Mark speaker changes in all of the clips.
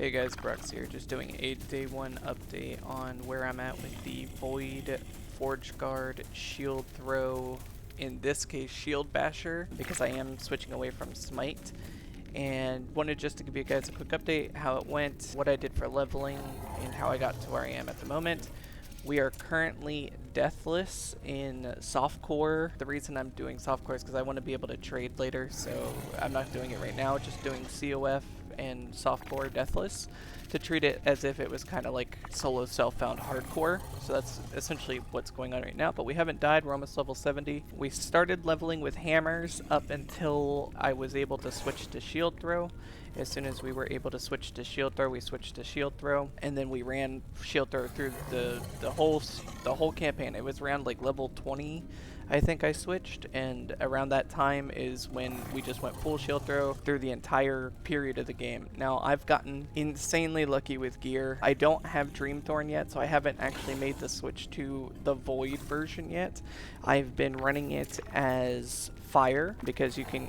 Speaker 1: Hey guys, Brooks here, just doing a day 1 update on where I'm at with the Void, Forge Guard, Shield Throw, in this case Shield Basher, because I am switching away from Smite. And wanted just to give you guys a quick update, how it went, what I did for leveling, and how I got to where I am at the moment. We are currently deathless in softcore. The reason I'm doing softcore is because I want to be able to trade later, so I'm not doing it right now, just doing COF and softcore deathless to treat it as if it was kind of like solo self-found hardcore. So that's essentially what's going on right now, but we haven't died. We're almost level 70. We started leveling with hammers up until I was able to switch to shield throw. As soon as we were able to switch to shield throw, we switched to shield throw, and then we ran shield throw through the whole campaign. It was around like level 20, I think I switched, and around that time is when we just went full shield throw through the entire period of the game. Now, I've gotten insanely lucky with gear. I don't have Dreamthorn yet, so I haven't actually made the switch to the Void version yet. I've been running it as fire because you can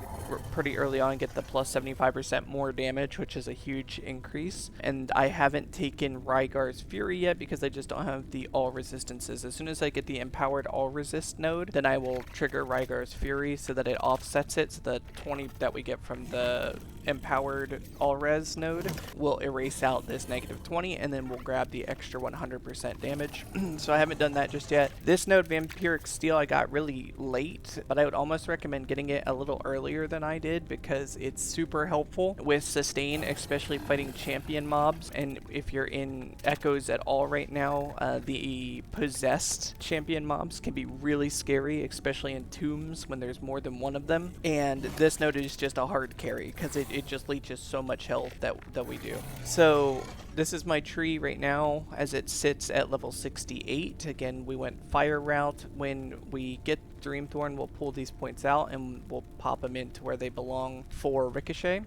Speaker 1: pretty early on get the plus 75% more damage, which is a huge increase. And I haven't taken Rygar's Fury yet because I just don't have the all resistances. As soon as I get the empowered all resist node, then I will trigger Rygar's Fury so that it offsets it, so the 20 that we get from the empowered all res node will erase out this negative 20, and then we'll grab the extra 100% damage. So I haven't done that just yet. This node, Vampiric Steel, I got really late, but I would almost recommend getting it a little earlier than I did because it's super helpful with sustain, especially fighting champion mobs. And if you're in Echoes at all right now, the possessed champion mobs can be really scary, especially in tombs when there's more than one of them. And this node is just a hard carry because it just leeches so much health that we do. So this is my tree right now as it sits at level 68. Again, we went fire route. When we get Dreamthorn, we'll pull these points out and we'll pop them into where they belong for Ricochet.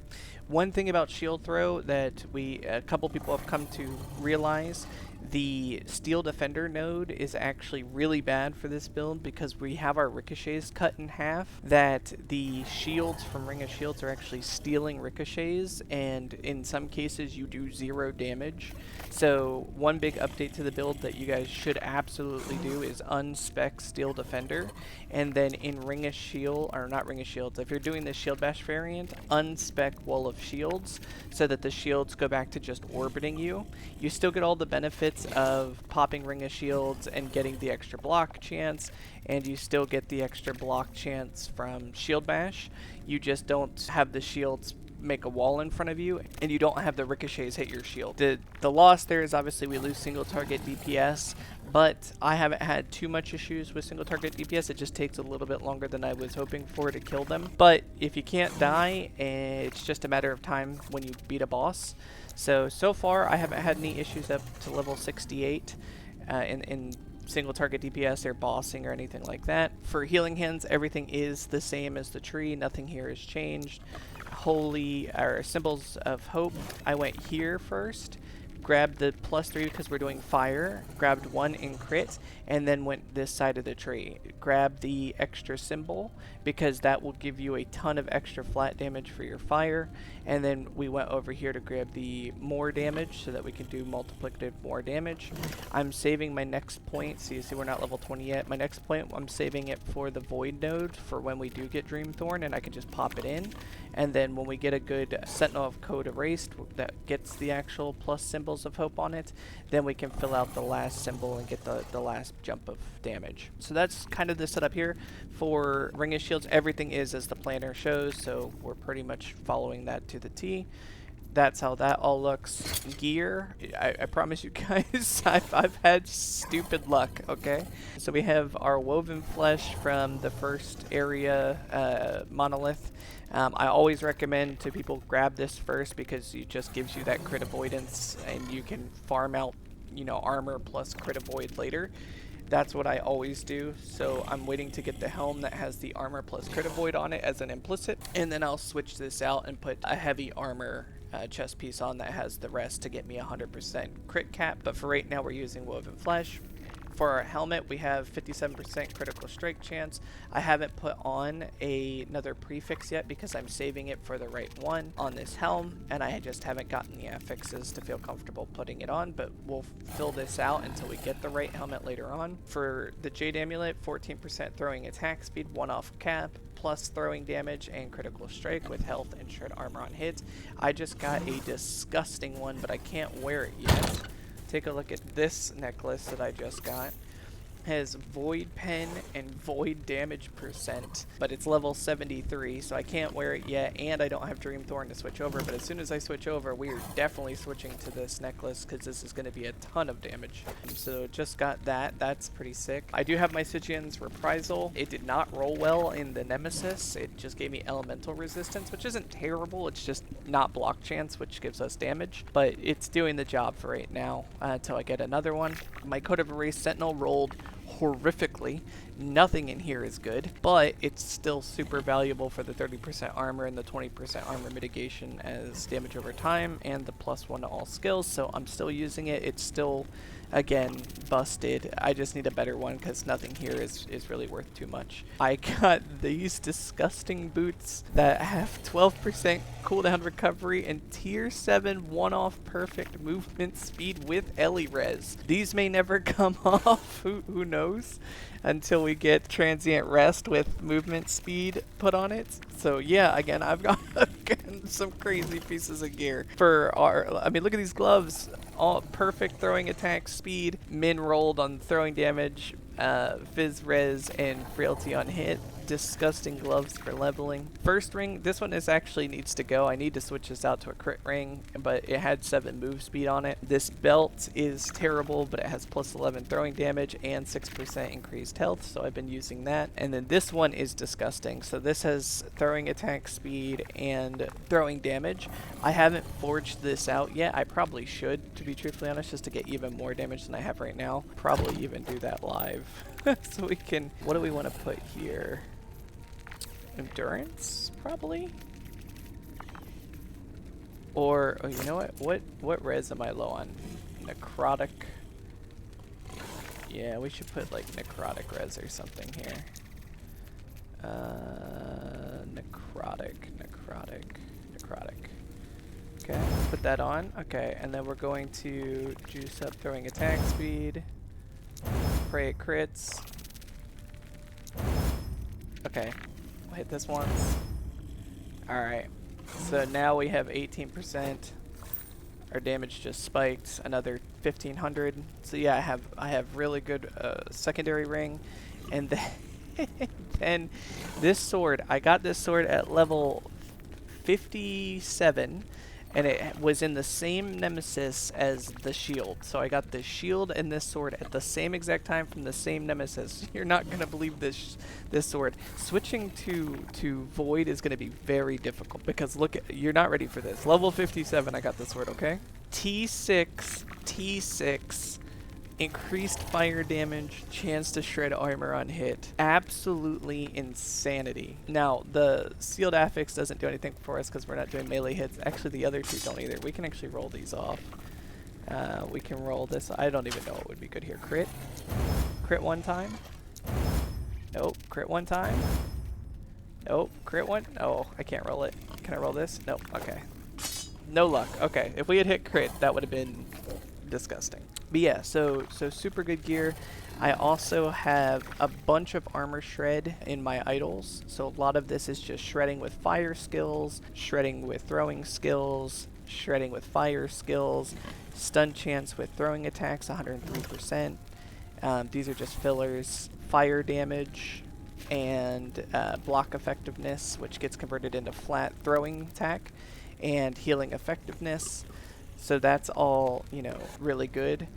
Speaker 1: One thing about shield throw that a couple people have come to realize, the Steel Defender node is actually really bad for this build because we have our ricochets cut in half, that the shields from Ring of Shields are actually stealing ricochets, and in some cases you do 0 damage. So one big update to the build that you guys should absolutely do is unspec Steel Defender, and then in Ring of Shield, or not Ring of Shields, if you're doing the Shield Bash variant, unspec Wall of Shields so that the shields go back to just orbiting you. You still get all the benefits of popping Ring of Shields and getting the extra block chance, and you still get the extra block chance from Shield Bash. You just don't have the shields make a wall in front of you, and you don't have the ricochets hit your shield. The loss there is obviously we lose single target DPS, but I haven't had too much issues with single target DPS. It just takes a little bit longer than I was hoping for to kill them. But if you can't die, it's just a matter of time when you beat a boss. So far I haven't had any issues up to level 68 in single target DPS or bossing or anything like that. For healing hands, everything is the same as the tree. Nothing here has changed. Holy, or Symbols of Hope, I went here first, grabbed the +3 because we're doing fire, grabbed 1 in crit, and then went this side of the tree. Grabbed the extra symbol because that will give you a ton of extra flat damage for your fire, and then we went over here to grab the more damage so that we can do multiplicative more damage. I'm saving my next point, so you see we're not level 20 yet. My next point, I'm saving it for the Void node for when we do get Dreamthorn, and I can just pop it in. And then when we get a good Sentinel of Code erased that gets the actual plus Symbols of Hope on it, then we can fill out the last symbol and get the last jump of damage. So that's kind of the setup here. For Ring of Shields, everything is as the planner shows, so we're pretty much following that to the T. That's how that all looks. Gear, I promise you guys, I've had stupid luck, okay? So we have our Woven Flesh from the first area monolith. I always recommend to people grab this first because it just gives you that crit avoidance, and you can farm out, you know, armor plus crit avoid later. That's what I always do. So I'm waiting to get the helm that has the armor plus crit avoid on it as an implicit, and then I'll switch this out and put a heavy armor chest piece on that has the rest to get me 100% crit cap. But for right now we're using Woven Flesh. For our helmet, we have 57% critical strike chance. I haven't put on another prefix yet because I'm saving it for the right one on this helm, and I just haven't gotten the affixes to feel comfortable putting it on, but we'll fill this out until we get the right helmet later on. For the Jade Amulet, 14% throwing attack speed, 1 off cap, plus throwing damage and critical strike with health and shred armor on hits. I just got a disgusting one, but I can't wear it yet. Take a look at this necklace that I just got. Has void pen and void damage percent, but it's level 73, so I can't wear it yet, and I don't have Dream Thorn to switch over. But as soon as I switch over, we are definitely switching to this necklace because this is going to be a ton of damage. So just got that. That's pretty sick. I do have my Stygian's Reprisal. It did not roll well in the Nemesis. It just gave me elemental resistance, which isn't terrible. It's just not block chance, which gives us damage, but it's doing the job for right now until I get another one. My Code of Erase Sentinel rolled horrifically. Nothing in here is good, but it's still super valuable for the 30% armor and the 20% armor mitigation as damage over time and the +1 to all skills, so I'm still using it. It's still, again, busted. I just need a better one because nothing here is really worth too much. I got these disgusting boots that have 12% cooldown recovery and tier 7 one-off perfect movement speed with Ellie res. These may never come off, who knows, until we get transient rest with movement speed put on it. So yeah, again, I've got some crazy pieces of gear for our, I mean, look at these gloves. All perfect throwing attack speed, min rolled on throwing damage, Fizz res, and frailty on hit. Disgusting gloves for leveling. First ring, this one actually needs to go. I need to switch this out to a crit ring, but it had 7 move speed on it. This belt is terrible, but it has +11 throwing damage and 6% increased health, so I've been using that. And then this one is disgusting. So this has throwing attack speed and throwing damage. I haven't forged this out yet. I probably should, to be truthfully honest, just to get even more damage than I have right now. Probably even do that live. So we can, what do we want to put here? Endurance, probably? Or, oh, you know what res am I low on? Necrotic. Yeah, we should put like necrotic res or something here. Necrotic. Okay, put that on. Okay, and then we're going to juice up throwing attack speed. Pray it crits. Okay, we'll hit this once. Alright, so now we have 18%. Our damage just spiked another 1500. So yeah, I have really good secondary ring. And then this sword, I got this sword at level 57. And it was in the same nemesis as the shield. So I got the shield and this sword at the same exact time from the same nemesis. You're not going to believe this sword. Switching to void is going to be very difficult because look, you're not ready for this. Level 57, I got this sword, okay? T6, increased fire damage, chance to shred armor on hit. Absolutely insanity. Now, the sealed affix doesn't do anything for us because we're not doing melee hits. Actually, the other two don't either. We can actually roll these off. We can roll this. I don't even know what would be good here. Crit. Crit one time. Nope. Crit one time. Nope. Crit one. Oh, I can't roll it. Can I roll this? Nope. Okay. No luck. Okay. If we had hit crit, that would have been disgusting. But yeah, so super good gear. I also have a bunch of armor shred in my idols. So a lot of this is just shredding with fire skills, shredding with throwing skills, shredding with fire skills, stun chance with throwing attacks, 103%. These are just fillers. Fire damage and block effectiveness, which gets converted into flat throwing attack, and healing effectiveness. So that's all, you know, really good.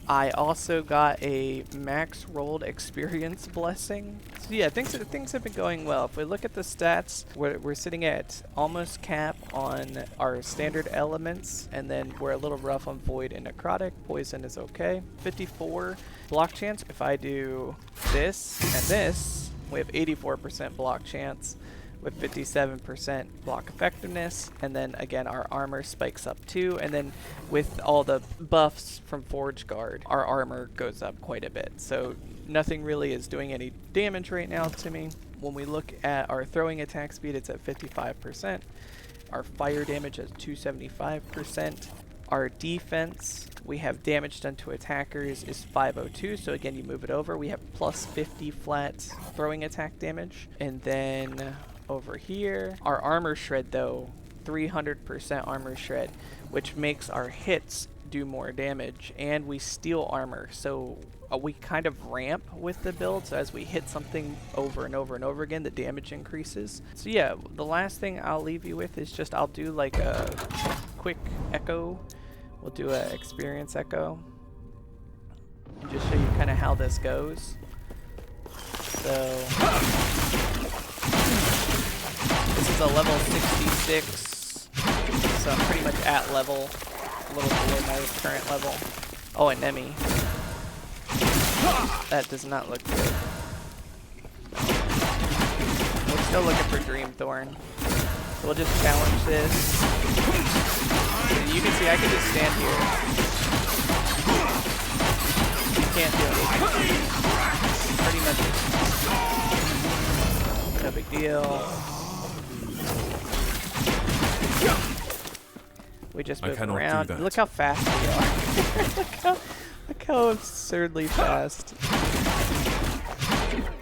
Speaker 1: I also got a max rolled experience blessing. So yeah, things have been going well. If we look at the stats, we're sitting at almost cap on our standard elements, and then we're a little rough on void and necrotic. Poison is okay. 54 block chance. If I do this and this, we have 84% block chance. with 57% block effectiveness, and then again our armor spikes up too, and then with all the buffs from Forge Guard, our armor goes up quite a bit. So nothing really is doing any damage right now to me. When we look at our throwing attack speed, it's at 55%. Our fire damage is 275%. Our defense, we have damage done to attackers is 502, so again you move it over, we have plus 50 flat throwing attack damage. And then over here, our armor shred though, 300% armor shred, which makes our hits do more damage, and we steal armor, so we kind of ramp with the build, so as we hit something over and over and over again, the damage increases. So yeah, the last thing I'll leave you with is just I'll do like a quick echo. We'll do an experience echo and just show you kind of how this goes. So this is a level 66, so I'm pretty much at level, a little below my current level. Oh, and Nemi. That does not look good. We're still looking for Dreamthorn. So we'll just challenge this. You can see I can just stand here. You can't do anything. Pretty much no big deal. We just move around. Look how fast we are. Look how absurdly fast.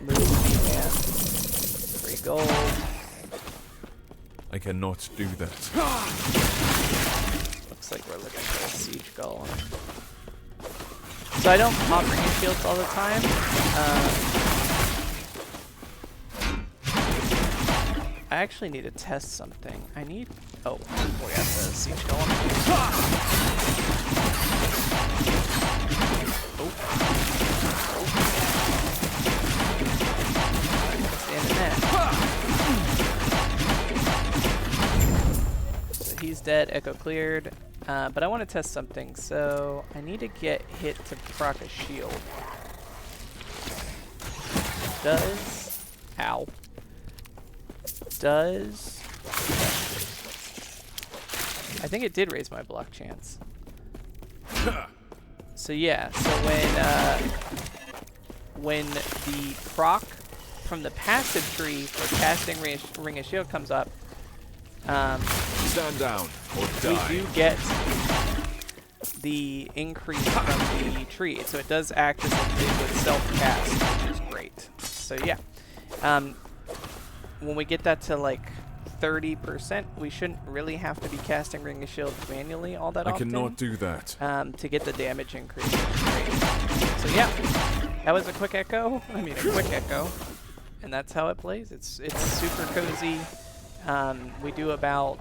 Speaker 1: Move, man. Free gold.
Speaker 2: I cannot do that.
Speaker 1: Looks like we're looking for a siege golem. So I don't pop ring shields all the time. I actually need to test something. I need... Oh, we got the siege golem. Oh. Stand in that. So he's dead, echo cleared. But I want to test something, so I need to get hit to proc a shield. Does... Ow. Does... I think it did raise my block chance. So yeah, so when the proc from the passive tree for casting Ring of Shield comes up,
Speaker 2: stand down or die.
Speaker 1: We do get the increase from the tree, so it does act as if it would self-cast, which is great. So yeah, when we get that to like 30%, we shouldn't really have to be casting Ring of Shield manually all that often.
Speaker 2: I cannot do that.
Speaker 1: To get the damage increase. So yeah, that was a quick echo. I mean, a quick echo, and that's how it plays. It's super cozy. We do about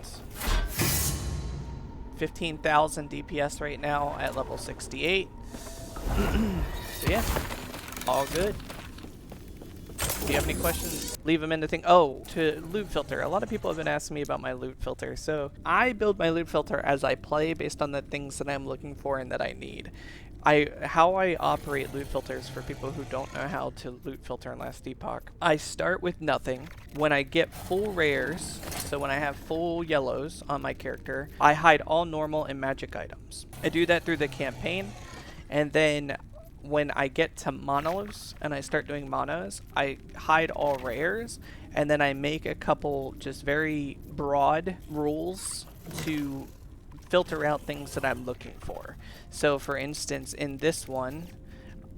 Speaker 1: 15,000 DPS right now at level 68. So yeah, all good. If you have any questions, leave them in the thing. Oh, to loot filter. A lot of people have been asking me about my loot filter. So I build my loot filter as I play based on the things that I'm looking for and that I need. How I operate loot filters for people who don't know how to loot filter in Last Epoch. I start with nothing. When I get full rares, so when I have full yellows on my character, I hide all normal and magic items. I do that through the campaign, and then when I get to monos and I start doing monos, I hide all rares, and then I make a couple just very broad rules to filter out things that I'm looking for. So for instance, in this one,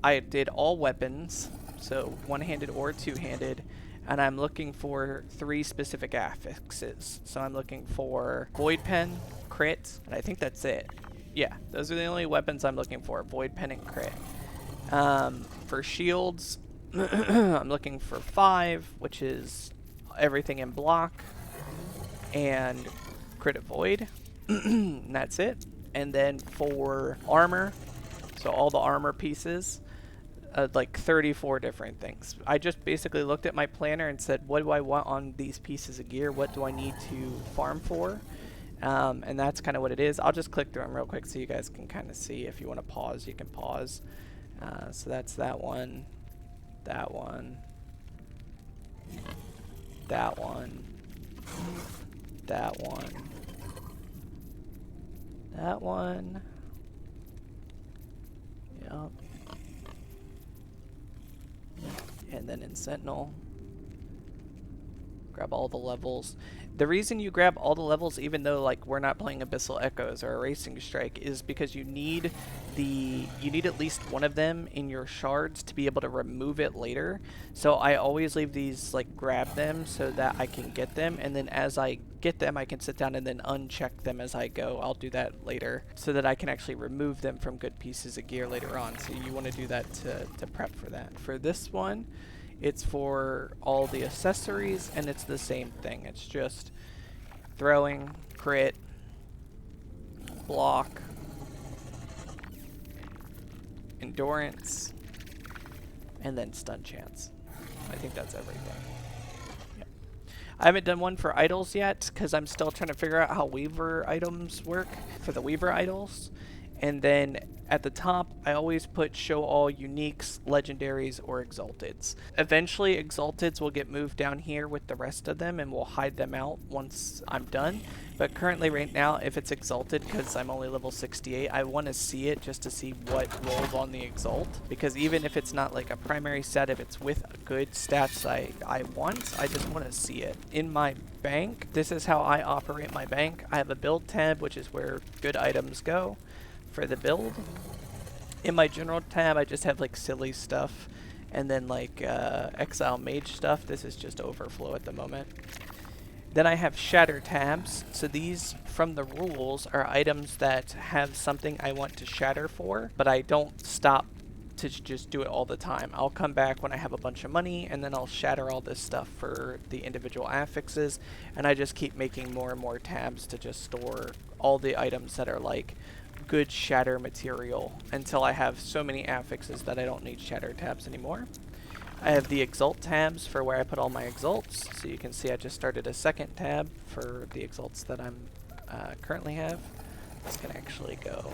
Speaker 1: I did all weapons, so one-handed or two-handed, and I'm looking for 3 specific affixes. So I'm looking for Void Pen, Crit, and I think that's it. Yeah, those are the only weapons I'm looking for, Void Pen and Crit. For shields, I'm looking for 5, which is everything in block, and Crit Void. And that's it. And then for armor, so all the armor pieces, like 34 different things. I just basically looked at my planner and said, what do I want on these pieces of gear? What do I need to farm for? And that's kind of what it is. I'll just click through them real quick so you guys can kind of see. If you want to pause, you can pause. So that's that one, that one, that one, That one. That one. Yep. And then in Sentinel, grab all the levels. The reason you grab all the levels, even though like we're not playing Abyssal Echoes or a Racing Strike, is because you need at least one of them in your shards to be able to remove it later. So I always leave these, like, grab them so that I can get them, and then as I get them I can sit down and then uncheck them as I go. I'll do that later so that I can actually remove them from good pieces of gear later on. So you want to do that to prep for that. For this one, it's for all the accessories, and it's the same thing. It's just throwing, crit, block, endurance, and then stun chance. I think that's everything. Yep. I haven't done one for idols yet because I'm still trying to figure out how Weaver items work for the Weaver idols. And then at the top, I always put show all uniques, legendaries, or exalteds. Eventually, exalteds will get moved down here with the rest of them, and we'll hide them out once I'm done. But currently, right now, if it's exalted, because I'm only level 68, I want to see it just to see what rolls on the exalt. Because even if it's not like a primary set, if it's with good stats I want, I just want to see it. In my bank, this is how I operate my bank. I have a build tab, which is where good items go for the build. In my general tab, I just have like silly stuff, and then like exile mage stuff. This is just overflow at the moment. Then I have shatter tabs. So these from the rules are items that have something I want to shatter for, but I don't stop to just do it all the time. I'll come back when I have a bunch of money, and then I'll shatter all this stuff for the individual affixes, and I just keep making more and more tabs to just store all the items that are like good shatter material until I have so many affixes that I don't need shatter tabs anymore. I have the exalt tabs for where I put all my exalts. So you can see I just started a second tab for the exalts that I'm currently have. This can actually go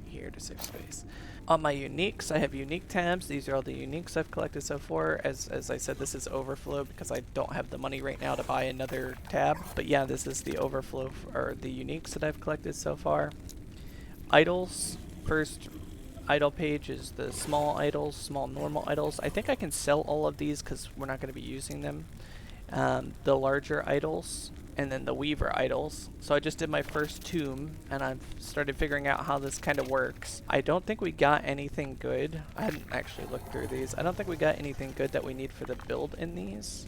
Speaker 1: here to save space. On my uniques, I have unique tabs. These are all the uniques I've collected so far. As I said, this is overflow because I don't have the money right now to buy another tab. But yeah, this is the overflow or the uniques that I've collected so far. Idols. First idol page is the small idols, small normal idols. I think I can sell all of these because we're not going to be using them. The larger idols, and then the Weaver idols. So I just did my first tomb, and I've started figuring out how this kind of works. I don't think we got anything good. I hadn't actually looked through these. I don't think we got anything good that we need for the build in these,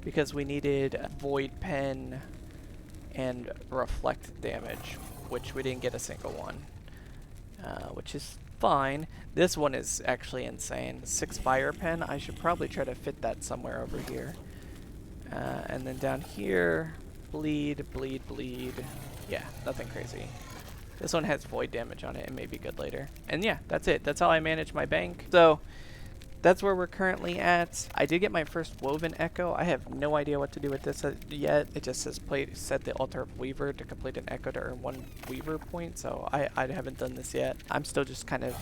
Speaker 1: because we needed Void Pen and Reflect damage, which we didn't get a single one, which is fine. This one is actually insane. 6 Fire Pen. I should probably try to fit that somewhere over here. And then down here, bleed, bleed, bleed. Yeah, nothing crazy. This one has void damage on it. It may be good later. And yeah, that's it. That's how I manage my bank. So that's where we're currently at. I did get my first Woven Echo. I have no idea what to do with this yet. It just says set the Altar of Weaver to complete an Echo to earn 1 Weaver point. So I haven't done this yet. I'm still just kind of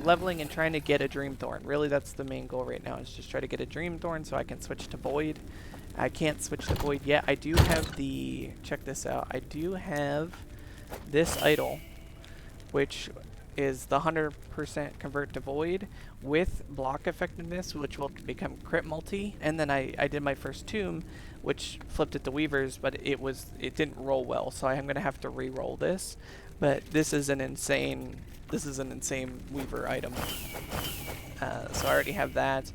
Speaker 1: leveling and trying to get a Dream Thorn. Really, that's the main goal right now, is just try to get a Dream Thorn so I can switch to Void. I can't switch to Void yet. I do have the, check this out, I do have this idol, which is the 100% convert to Void with block effectiveness, which will become crit multi. And then I did my first tomb, which flipped it to Weavers, but it didn't roll well, so I'm gonna have to re-roll this. But this is an insane Weaver item. So I already have that.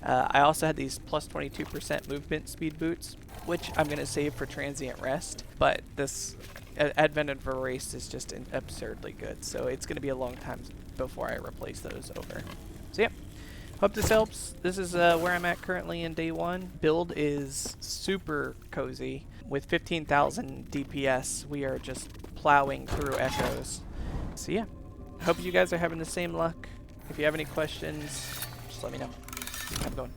Speaker 1: I also had these plus 22% movement speed boots, which I'm going to save for transient rest, but this Advent of Erase is just absurdly good, so it's going to be a long time before I replace those over. So yeah, hope this helps. This is where I'm at currently in day 1. Build is super cozy. With 15,000 DPS, we are just plowing through echoes. So yeah, hope you guys are having the same luck. If you have any questions, just let me know. Have a good one.